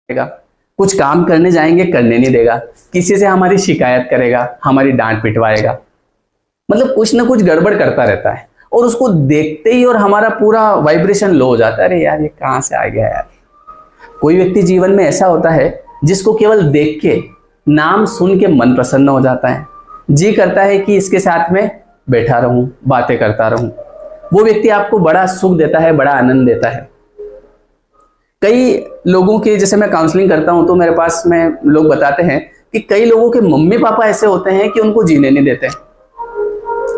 देगा, कुछ काम करने जाएंगे करने नहीं देगा, किसी से हमारी शिकायत करेगा, हमारी डांट पिटवाएगा, मतलब कुछ ना कुछ गड़बड़ करता रहता है। और उसको देखते ही और हमारा पूरा वाइब्रेशन लो हो जाता है, अरे यार ये कहां से आ गया यार। कोई व्यक्ति जीवन में ऐसा होता है जिसको केवल देख के, नाम सुन के मन प्रसन्न हो जाता है, जी करता है कि इसके साथ में बैठा रहूं, बातें करता रहूं। वो व्यक्ति आपको बड़ा सुख देता है, बड़ा आनंद देता है। कई लोगों के, जैसे मैं काउंसलिंग करता हूं तो मेरे पास में लोग बताते हैं कि कई लोगों के मम्मी पापा ऐसे होते हैं कि उनको जीने नहीं देते।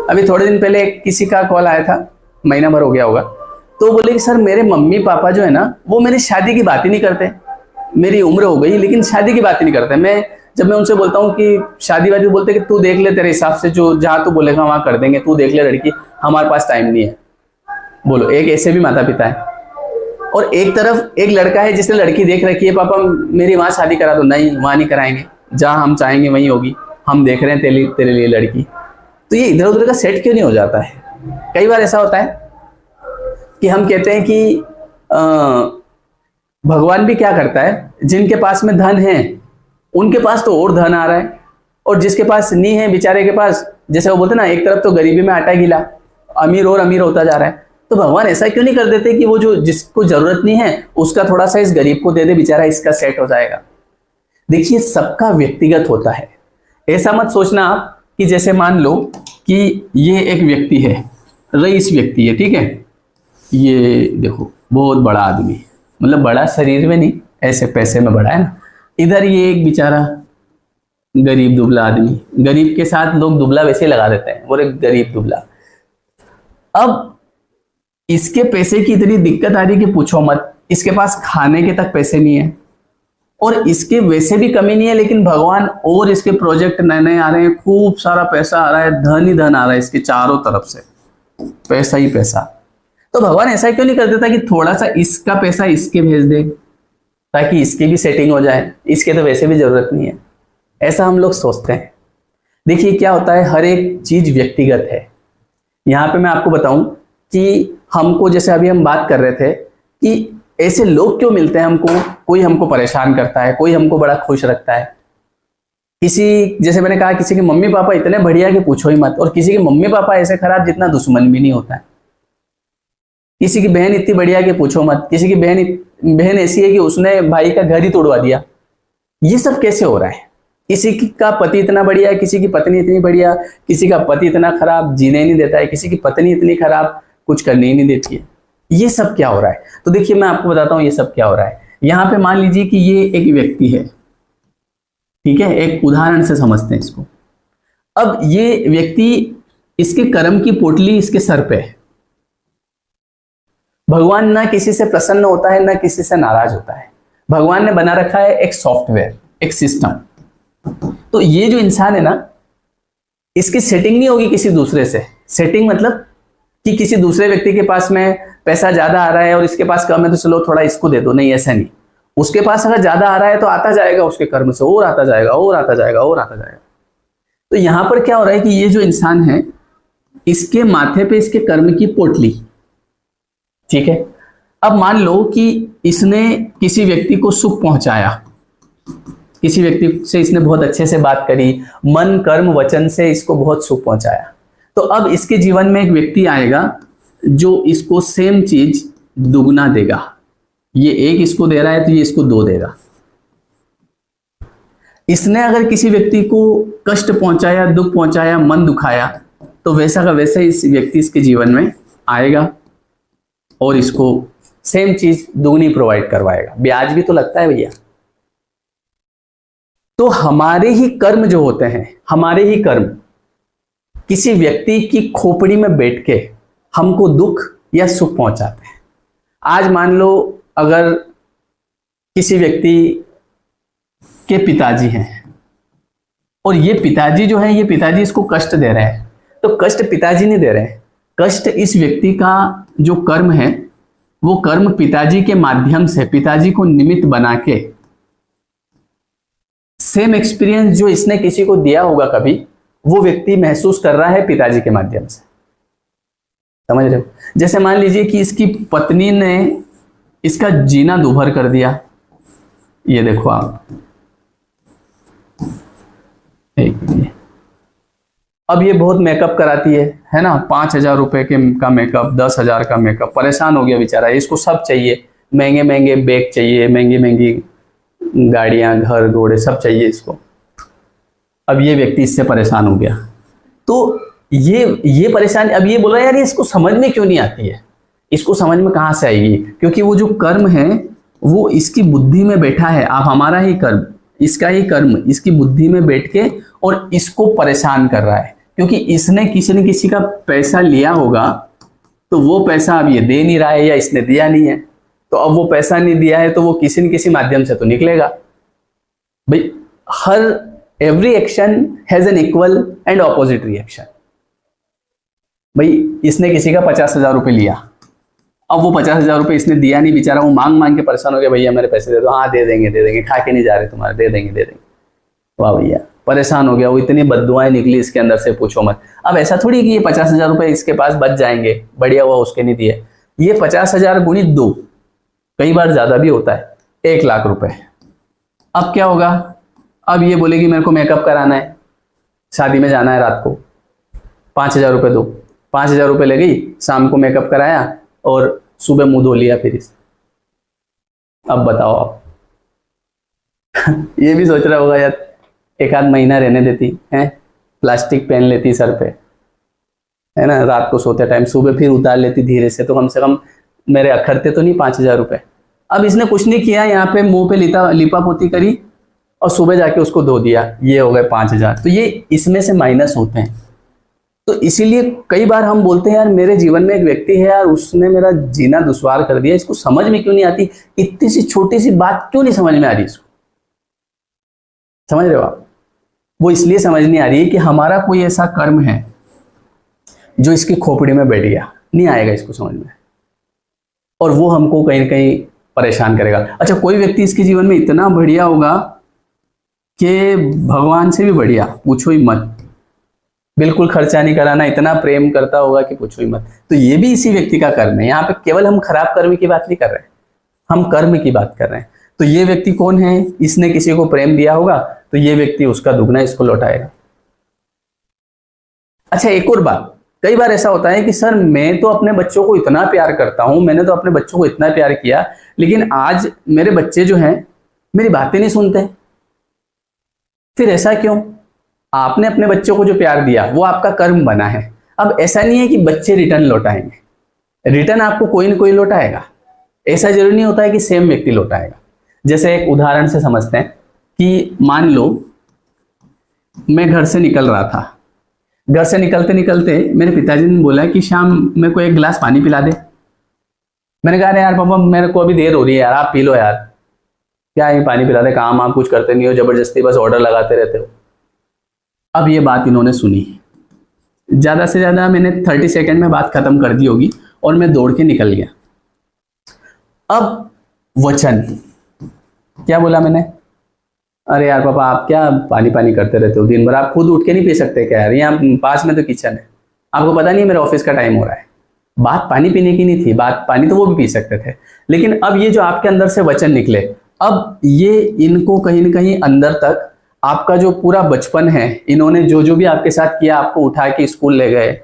अभी थोड़े दिन पहले किसी का कॉल आया था, महीना भर हो गया होगा, तो बोले कि सर मेरे मम्मी पापा जो है ना वो मेरी शादी की बात ही नहीं करते, मेरी उम्र हो गई लेकिन शादी की बात ही नहीं करते। जब मैं उनसे बोलता हूँ कि शादी वादी, बोलते कि तू देख ले, तेरे हिसाब से जो जहां तू बोलेगा वहां कर देंगे, तू देख ले लड़की, हमारे पास टाइम नहीं है। बोलो, एक ऐसे भी माता पिता है। और एक तरफ एक लड़का है जिसने लड़की देख रखी है, पापा मेरी वहां शादी करा दो, नहीं वहां नहीं कराएंगे, जहां हम चाहेंगे वहीं होगी, हम देख रहे हैं तेरे लिए लड़की। तो ये इधर उधर का सेट क्यों नहीं हो जाता है? कई बार ऐसा होता है कि हम कहते हैं कि भगवान भी क्या करता है, जिनके पास में धन है उनके पास तो और धन आ रहा है, और जिसके पास नहीं है बेचारे के पास, जैसे वो बोलते ना, एक तरफ तो गरीबी में आटा गिला, अमीर और अमीर होता जा रहा है। तो भगवान ऐसा क्यों नहीं कर देते कि वो जो जिसको जरूरत नहीं है उसका थोड़ा सा इस गरीब को दे दे, बेचारा इसका सेट हो जाएगा। देखिए सबका व्यक्तिगत होता है। ऐसा मत सोचना आप कि जैसे मान लो कि ये एक व्यक्ति है, रईस व्यक्ति है, ठीक है, ये देखो बहुत बड़ा आदमी, मतलब बड़ा शरीर में नहीं, ऐसे पैसे में बड़ा है ना। इधर ये एक बेचारा गरीब दुबला आदमी, गरीब के साथ लोग दुबला वैसे ही लगा देते हैं, वो एक गरीब दुबला। अब इसके पैसे की इतनी दिक्कत आ रही कि पूछो मत, इसके पास खाने के तक पैसे नहीं है, और इसके वैसे भी कमी नहीं है, लेकिन भगवान और इसके प्रोजेक्ट नए नए आ रहे हैं, खूब सारा पैसा आ रहा है, धन ही धन आ रहा है इसके चारों तरफ से, पैसा ही पैसा। तो भगवान ऐसा क्यों नहीं कर देता कि थोड़ा सा इसका पैसा इसके भेज दे, ताकि इसकी भी सेटिंग हो जाए, इसके तो वैसे भी जरूरत नहीं है। ऐसा हम लोग सोचते हैं। देखिए क्या होता है, हर एक चीज व्यक्तिगत है। यहाँ पे मैं आपको बताऊं कि हमको, जैसे अभी हम बात कर रहे थे कि ऐसे लोग क्यों मिलते हैं हमको, कोई हमको परेशान करता है, कोई हमको बड़ा खुश रखता है। किसी, जैसे मैंने कहा, किसी के मम्मी पापा इतने बढ़िया कि पूछो ही मत, और किसी के मम्मी पापा ऐसे खराब जितना दुश्मन भी नहीं होता है। किसी की बहन इतनी बढ़िया कि पूछो मत, किसी की बहन ऐसी है कि उसने भाई का घर ही तोड़वा दिया। ये सब कैसे हो रहा है? किसी का पति इतना बढ़िया है, किसी की पत्नी इतनी बढ़िया, किसी का पति इतना खराब जीने नहीं देता है, किसी की पत्नी इतनी खराब कुछ करने ही नहीं देती है। ये सब क्या हो रहा है? तो देखिए मैं आपको बताता हूँ ये सब क्या हो रहा है। यहाँ पे मान लीजिए कि ये एक व्यक्ति है, ठीक है, एक उदाहरण से समझते हैं इसको। अब ये व्यक्ति, इसके कर्म की पोटली इसके सर पे है। भगवान ना किसी से प्रसन्न होता है, ना किसी से नाराज होता है। भगवान ने बना रखा है एक सॉफ्टवेयर, एक सिस्टम। तो ये जो इंसान है ना, इसकी सेटिंग नहीं होगी किसी दूसरे से। सेटिंग मतलब कि किसी दूसरे व्यक्ति के पास में पैसा ज्यादा आ रहा है और इसके पास कम है तो चलो थोड़ा इसको दे दो, नहीं, ऐसा नहीं। उसके पास अगर ज्यादा आ रहा है तो आता जाएगा उसके कर्म से, और आता जाएगा और आता जाएगा और आता जाएगा। तो यहां पर क्या हो रहा है कि ये जो इंसान है, इसके माथे पे इसके कर्म की पोटली, ठीक है। अब मान लो कि इसने किसी व्यक्ति को सुख पहुंचाया, किसी व्यक्ति से इसने बहुत अच्छे से बात करी, मन कर्म वचन से इसको बहुत सुख पहुंचाया। तो अब इसके जीवन में एक व्यक्ति आएगा जो इसको सेम चीज दुगना देगा। ये एक इसको दे रहा है तो ये इसको दो देगा। इसने अगर किसी व्यक्ति को कष्ट पहुंचाया, दुख पहुंचाया, मन दुखाया, तो वैसा का वैसा इस व्यक्ति इसके जीवन में आएगा और इसको सेम चीज दुगनी प्रोवाइड करवाएगा। ब्याज भी तो लगता है भैया। तो हमारे ही कर्म जो होते हैं, हमारे ही कर्म किसी व्यक्ति की खोपड़ी में बैठ के हमको दुख या सुख पहुंचाते हैं। आज मान लो अगर किसी व्यक्ति के पिताजी हैं और ये पिताजी जो है, ये पिताजी इसको कष्ट दे रहे हैं, तो कष्ट पिताजी नहीं दे रहे हैं, कष्ट इस व्यक्ति का जो कर्म है, वो कर्म पिताजी के माध्यम से, पिताजी को निमित्त बना के, सेम एक्सपीरियंस जो इसने किसी को दिया होगा कभी, वो व्यक्ति महसूस कर रहा है पिताजी के माध्यम से। समझ रहे हो? जैसे मान लीजिए कि इसकी पत्नी ने इसका जीना दूभर कर दिया, ये देखो आप, एक मिनट। अब ये बहुत मेकअप कराती है ना, 5,000 रुपए का मेकअप, 10,000 का मेकअप, परेशान हो गया बेचारा, इसको सब चाहिए, महंगे महंगे बैग चाहिए, महंगी महंगी गाड़ियां, घर घोड़े सब चाहिए इसको। अब ये व्यक्ति इससे परेशान हो गया, तो ये परेशानी, अब ये बोल रहा है यार इसको समझ में क्यों नहीं आती है, इसको समझ में कहाँ से आएगी, क्योंकि वो जो कर्म है वो इसकी बुद्धि में बैठा है। आप हमारा ही कर्म, इसका ही कर्म इसकी बुद्धि में बैठ के और इसको परेशान कर रहा है, क्योंकि इसने किसी न किसी का पैसा लिया होगा, तो वो पैसा अब ये दे नहीं रहा है या इसने दिया नहीं है, तो अब वो पैसा नहीं दिया है तो वो किसी न किसी माध्यम से तो निकलेगा भाई। Every action has an equal and opposite reaction. भाई इसने किसी का 50,000 रुपये लिया, अब वो 50,000 रुपये इसने दिया नहीं, बेचारा वो मांग मांग के परेशान हो गया, भैया मेरे पैसे दे दो, हाँ दे देंगे, खा के नहीं जा रहे तुम्हारे, दे देंगे। वाह भैया, परेशान हो गया वो, इतनी बद्दुआएं निकली इसके अंदर से पूछो मत। अब ऐसा थोड़ी कि ये 50,000 रुपये इसके पास बच जाएंगे, बढ़िया हुआ उसके नहीं दिए, ये 50,000 गुणित 2, कई बार ज्यादा भी होता है, 1,00,000 रुपए। अब क्या होगा, अब ये बोलेगी मेरे को मेकअप कराना है, शादी में जाना है रात को, 5,000 रुपये दो, 5,000 रुपये ले गई, शाम को मेकअप कराया और सुबह मुंह धो लिया फिर इस। अब बताओ आप ये भी सोच रहा होगा यार एक आध महीना रहने देती है, प्लास्टिक पहन लेती सर पे, है ना, रात को सोते टाइम, सुबह फिर उतार लेती धीरे से, तो कम से कम मेरे अखरते तो नहीं 5,000 रुपये। अब इसने कुछ नहीं किया, यहाँ पे मुंह पे लिपा पोती करी और सुबह जाके उसको धो दिया, ये हो गए 5,000। तो ये इसमें से माइनस होते हैं। तो इसीलिए कई बार हम बोलते हैं यार मेरे जीवन में एक व्यक्ति है यार, उसने मेरा जीना दुश्वार कर दिया, इसको समझ में क्यों नहीं आती, इतनी सी छोटी सी बात क्यों नहीं समझ में आ रही इसको। समझ रहे हो आप, वो इसलिए समझ नहीं आ रही है कि हमारा कोई ऐसा कर्म है जो इसकी खोपड़ी में बैठ गया, नहीं आएगा इसको समझ में, और वो हमको कहीं ना कहीं परेशान करेगा। अच्छा, कोई व्यक्ति इसके जीवन में इतना बढ़िया होगा कि भगवान से भी बढ़िया, पूछो ही मत, बिल्कुल खर्चा नहीं कराना, इतना प्रेम करता होगा कि पूछो ही मत। तो ये भी इसी व्यक्ति का कर्म है। यहाँ पे केवल हम खराब कर्म की बात नहीं कर रहे हैं, हम कर्म की बात कर रहे हैं। तो ये व्यक्ति कौन है, इसने किसी को प्रेम दिया होगा तो ये व्यक्ति उसका दुगना इसको लौटाएगा। अच्छा, एक और बात, कई बार ऐसा होता है कि सर मैं तो अपने बच्चों को इतना प्यार करता हूं, मैंने तो अपने बच्चों को इतना प्यार किया, लेकिन आज मेरे बच्चे जो हैं मेरी बातें नहीं सुनते। फिर ऐसा क्यों? आपने अपने बच्चों को जो प्यार दिया वो आपका कर्म बना है। अब ऐसा नहीं है कि बच्चे रिटर्न लौटाएंगे, रिटर्न आपको कोई ना कोई लौटाएगा। ऐसा जरूरी नहीं होता है कि सेम व्यक्ति लौटाएगा। जैसे एक उदाहरण से समझते हैं कि मान लो मैं घर से निकल रहा था, घर से निकलते निकलते मेरे पिताजी ने बोला कि शाम मेरे को एक गिलास पानी पिला दे। मैंने कहा यार पापा मेरे को अभी देर हो रही है यार, आप पी लो यार। क्या ये पानी पिला दे, काम आप कुछ करते नहीं हो, जबरदस्ती बस ऑर्डर लगाते रहते हो। अब ये बात इन्होंने सुनी, ज्यादा से ज्यादा मैंने 30 सेकंड में बात खत्म कर दी होगी और मैं दौड़ के निकल गया। अब वचन क्या बोला मैंने, अरे यार पापा आप क्या पानी पानी करते रहते हो दिन भर, आप खुद उठ के नहीं पी सकते क्या यार, यहाँ पास में तो किचन है, आपको पता नहीं है मेरे ऑफिस का टाइम हो रहा है। बात पानी पीने की नहीं थी, बात पानी तो वो भी पी सकते थे, लेकिन अब ये जो आपके अंदर से वचन निकले, अब ये इनको कहीं ना कहीं अंदर तक आपका जो पूरा बचपन है, इन्होंने जो जो भी आपके साथ किया, आपको उठा के स्कूल ले गए,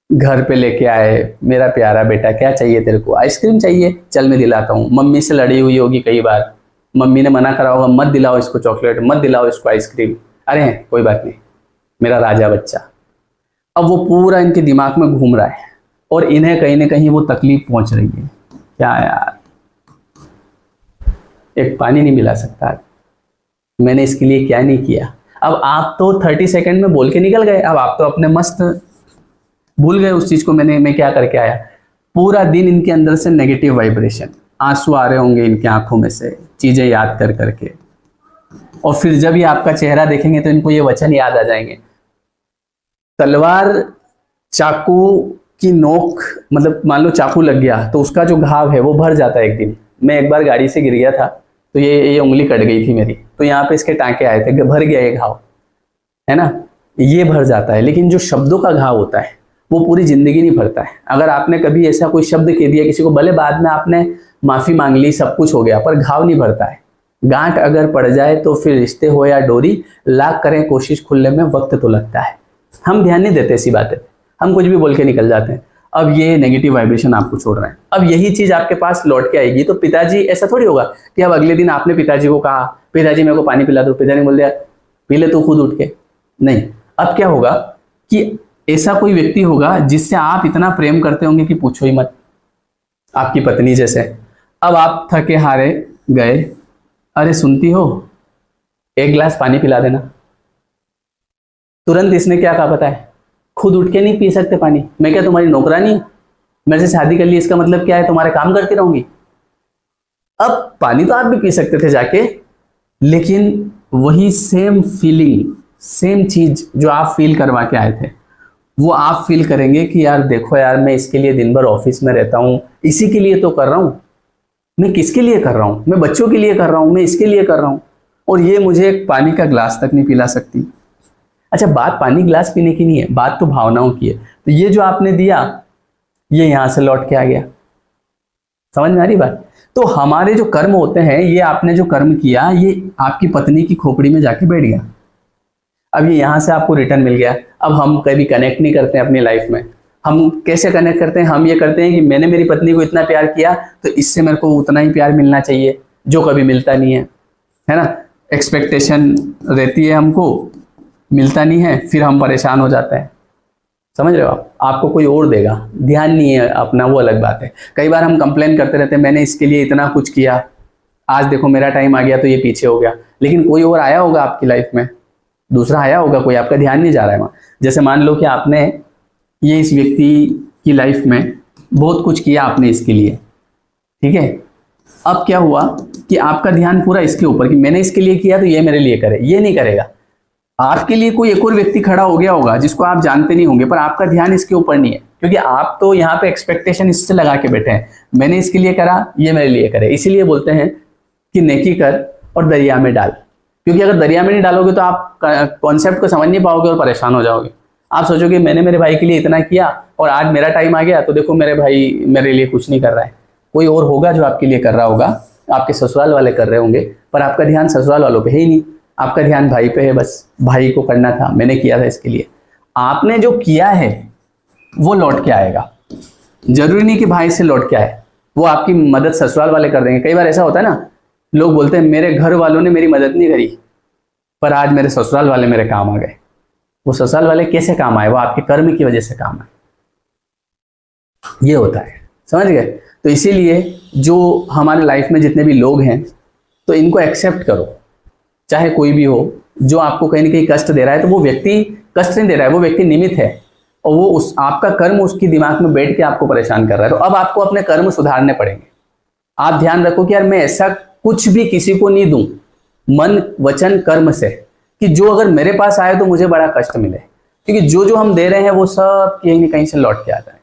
घर पे लेके आए, मेरा प्यारा बेटा क्या चाहिए तेरे को, आइसक्रीम चाहिए, चल मैं दिलाता हूँ। मम्मी से लड़ी हुई होगी कई बार, मम्मी ने मना करा होगा मत दिलाओ इसको चॉकलेट, मत दिलाओ इसको आइसक्रीम, अरे कोई बात नहीं मेरा राजा बच्चा। अब वो पूरा इनके दिमाग में घूम रहा है और इन्हें कहीं ना कहीं वो तकलीफ पहुंच रही है, क्या यार एक पानी नहीं मिला सकता, मैंने इसके लिए क्या नहीं किया। अब आप तो 30 सेकंड में बोल के निकल गए, अब आप तो अपने मस्त भूल गए उस चीज को, मैं क्या करके आया। पूरा दिन इनके अंदर से नेगेटिव वाइब्रेशन, आंसू आ रहे होंगे इनकी आंखों में से चीजें याद कर करके, और फिर जब ये आपका चेहरा देखेंगे तो इनको ये वचन याद आ जाएंगे। तलवार चाकू की नोक, मतलब मान लो चाकू लग गया तो उसका जो घाव है वो भर जाता है। एक दिन मैं एक बार गाड़ी से गिर गया था तो ये उंगली कट गई थी मेरी, तो यहाँ पे इसके टांके आए थे, भर गया ये घाव, है ना, ये भर जाता है। लेकिन जो शब्दों का घाव होता है वो पूरी जिंदगी नहीं भरता है। अगर आपने कभी ऐसा कोई शब्द कह दिया किसी को, भले बाद में आपने माफी मांग ली, सब कुछ हो गया, पर घाव नहीं भरता है। गांठ अगर पड़ जाए तो फिर रिश्ते हो या डोरी, लाख करें कोशिश खुलने में वक्त तो लगता है। हम ध्यान नहीं देते ऐसी बातें, हम कुछ भी बोल के निकल जाते हैं। अब ये नेगेटिव वाइब्रेशन आपको छोड़ रहे हैं। अब यही चीज आपके पास लौट के आएगी। तो पिताजी, ऐसा थोड़ी होगा कि अब अगले दिन आपने पिताजी को कहा पिताजी मेरे को पानी पिला दो, पिताजी ने बोल दिया पी ले तू खुद उठ के। नहीं, अब क्या होगा कि ऐसा कोई व्यक्ति होगा जिससे आप इतना प्रेम करते होंगे कि पूछो ही मत, आपकी पत्नी जैसे। अब आप थके हारे गए, अरे सुनती हो, एक गिलास पानी पिला देना। तुरंत इसने क्या कहा पता है, खुद उठ के नहीं पी सकते पानी, मैं क्या तुम्हारी नौकरानी हूं, मेरे से शादी कर ली इसका मतलब क्या है तुम्हारे काम करती रहूंगी। अब पानी तो आप भी पी सकते थे जाके, लेकिन वही सेम फीलिंग, सेम चीज जो आप फील करवा के आए थे, वो आप फील करेंगे कि यार देखो यार, मैं इसके लिए दिन भर ऑफिस में रहता हूं, इसी के लिए तो कर रहा हूं, मैं किसके लिए कर रहा हूं, मैं बच्चों के लिए कर रहा हूं, मैं इसके लिए कर रहा हूं, और ये मुझे एक पानी का ग्लास तक नहीं पिला सकती। अच्छा, बात पानी गिलास पीने की नहीं है, बात तो भावनाओं की है। तो ये जो आपने दिया, ये यहां से लौट के आ गया। समझ में आ रही बात? तो हमारे जो कर्म होते हैं, ये आपने जो कर्म किया, ये आपकी पत्नी की खोपड़ी में जाके बैठ गया। अब ये यहां से आपको रिटर्न मिल गया। अब हम कभी कनेक्ट नहीं करते हैं अपनी लाइफ में। हम कैसे कनेक्ट करते हैं? हम ये करते हैं कि मैंने मेरी पत्नी को इतना प्यार किया तो इससे मेरे को उतना ही प्यार मिलना चाहिए, जो कभी मिलता नहीं है ना। एक्सपेक्टेशन रहती है हमको, मिलता नहीं है, फिर हम परेशान हो जाते हैं। समझ रहे हो आप? आपको कोई और देगा, ध्यान नहीं है अपना, वो अलग बात है। कई बार हम कंप्लेन करते रहते हैं, मैंने इसके लिए इतना कुछ किया, आज देखो मेरा टाइम आ गया तो ये पीछे हो गया। लेकिन कोई और आया होगा आपकी लाइफ में, दूसरा आया होगा कोई, आपका ध्यान नहीं जा रहा है वहाँ। जैसे मान लो कि आपने ये इस व्यक्ति की लाइफ में बहुत कुछ किया आपने इसके लिए, ठीक है। अब क्या हुआ कि आपका ध्यान पूरा इसके ऊपर कि मैंने इसके लिए किया तो ये मेरे लिए करे, ये नहीं करेगा। आपके लिए कोई एक और व्यक्ति खड़ा हो गया होगा जिसको आप जानते नहीं होंगे, पर आपका ध्यान इसके ऊपर नहीं है, क्योंकि आप तो यहाँ पे एक्सपेक्टेशन इससे लगा के बैठे हैं, मैंने इसके लिए करा, ये मेरे लिए करे। इसीलिए बोलते हैं कि नेकी कर और दरिया में डाल, क्योंकि अगर दरिया में नहीं डालोगे तो आप कॉन्सेप्ट को समझ नहीं पाओगे और परेशान हो जाओगे। आप सोचोगे मैंने मेरे भाई के लिए इतना किया और आज मेरा टाइम आ गया तो देखो मेरे भाई मेरे लिए कुछ नहीं कर रहा है। कोई और होगा जो आपके लिए कर रहा होगा, आपके ससुराल वाले कर रहे होंगे, पर आपका ध्यान ससुराल वालों पे है ही नहीं, आपका ध्यान भाई पे है। बस भाई को करना था, मैंने किया था इसके लिए। आपने जो किया है वो लौट के आएगा, जरूरी नहीं कि भाई से लौट के आए, वो आपकी मदद ससुराल वाले कर देंगे। कई बार ऐसा होता है ना, लोग बोलते हैं मेरे घर वालों ने मेरी मदद नहीं करी, पर आज मेरे ससुराल वाले मेरे काम आ गए। वो ससुराल वाले कैसे काम आए? वो आपके कर्म की वजह से काम आए। ये होता है, समझ गए? तो इसीलिए जो हमारे लाइफ में जितने भी लोग हैं, तो इनको एक्सेप्ट करो, चाहे कोई भी हो। जो आपको कहीं ना कहीं कष्ट दे रहा है, तो वो व्यक्ति कष्ट नहीं दे रहा है, वो व्यक्ति निमित्त है, और वो उस आपका कर्म उसकी दिमाग में बैठ के आपको परेशान कर रहा है। तो अब आपको अपने कर्म सुधारने पड़ेंगे। आप ध्यान रखो कि यार मैं ऐसा कुछ भी किसी को नहीं दूं, मन वचन कर्म से, कि जो अगर मेरे पास आए तो मुझे बड़ा कष्ट मिले, क्योंकि जो जो हम दे रहे हैं वो सब कहीं ना कहीं से लौट के आता है।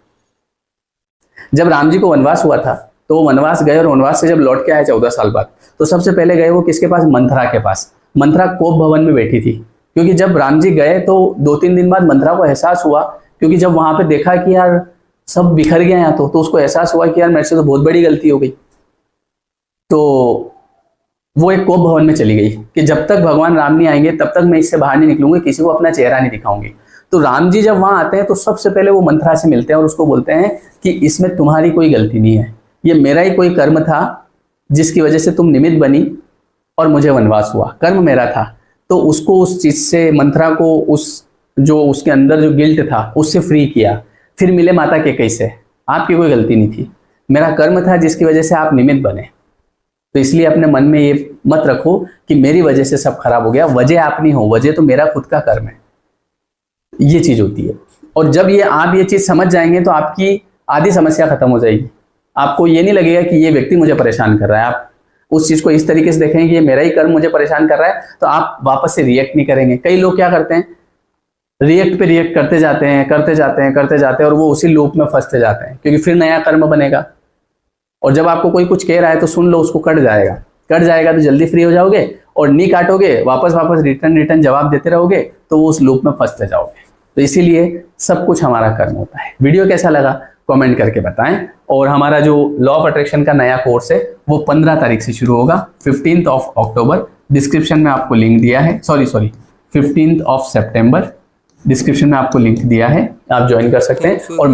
जब राम जी को वनवास हुआ था, तो वो वनवास गए, और वनवास से जब लौट के आए 14 साल बाद, तो सबसे पहले गए वो किसके पास? मंथरा के पास। मंथरा कोप भवन में बैठी थी, क्योंकि जब राम जी गए तो 2-3 दिन बाद मंथरा को एहसास हुआ, क्योंकि जब वहां पे देखा कि यार सब बिखर गया यहाँ, तो उसको एहसास हुआ कि यार मेरे से तो बहुत बड़ी गलती हो गई। तो वो एक कोप भवन में चली गई कि जब तक भगवान राम नहीं आएंगे तब तक मैं इससे बाहर नहीं निकलूंगी, किसी को अपना चेहरा नहीं दिखाऊंगी। तो राम जी जब वहां आते हैं तो सबसे पहले वो मंथरा से मिलते हैं और उसको बोलते हैं कि इसमें तुम्हारी कोई गलती नहीं है, ये मेरा ही कोई कर्म था जिसकी वजह से तुम निमित्त बनी और मुझे वनवास हुआ, कर्म मेरा था। तो उसको उस चीज से, मंथरा को उस जो उसके अंदर जो गिल्ट था उससे फ्री किया। फिर मिले माता कैकेयी से, आपकी कोई गलती नहीं थी, मेरा कर्म था जिसकी वजह से आप निमित्त बने। तो इसलिए अपने मन में ये मत रखो कि मेरी वजह से सब खराब हो गया, वजह आप नहीं हो, वजह तो मेरा खुद का कर्म है। ये चीज होती है। और जब ये आप ये चीज समझ जाएंगे तो आपकी आधी समस्या खत्म हो जाएगी। आपको ये नहीं लगेगा कि ये व्यक्ति मुझे परेशान कर रहा है। आप उस चीज को इस तरीके से देखेंगे कि ये मेरा ही कर्म मुझे परेशान कर रहा है, तो आप वापस से रिएक्ट नहीं करेंगे। कई लोग क्या करते हैं, रिएक्ट पे रिएक्ट करते जाते हैं, करते जाते हैं, करते जाते हैं, और वो उसी लूप में फंसते जाते हैं, क्योंकि फिर नया कर्म बनेगा। और जब आपको कोई कुछ कह रहा है तो सुन लो, उसको कट जाएगा, कट जाएगा तो जल्दी फ्री हो जाओगे, और नहीं काटोगे वापस वापस रिटर्न जवाब देते रहोगे, तो वो उस लूप में फंसते जाओगे। तो इसीलिए सब कुछ हमारा कर्म होता है। वीडियो कैसा लगा कमेंट करके बताएं। और हमारा जो लॉ ऑफ अट्रैक्शन का नया कोर्स है वो 15 तारीख से शुरू होगा, 15 अक्टूबर। डिस्क्रिप्शन में आपको लिंक दिया है, सॉरी 15 सितंबर, डिस्क्रिप्शन में आपको लिंक दिया है, आप ज्वाइन कर सकते हैं। और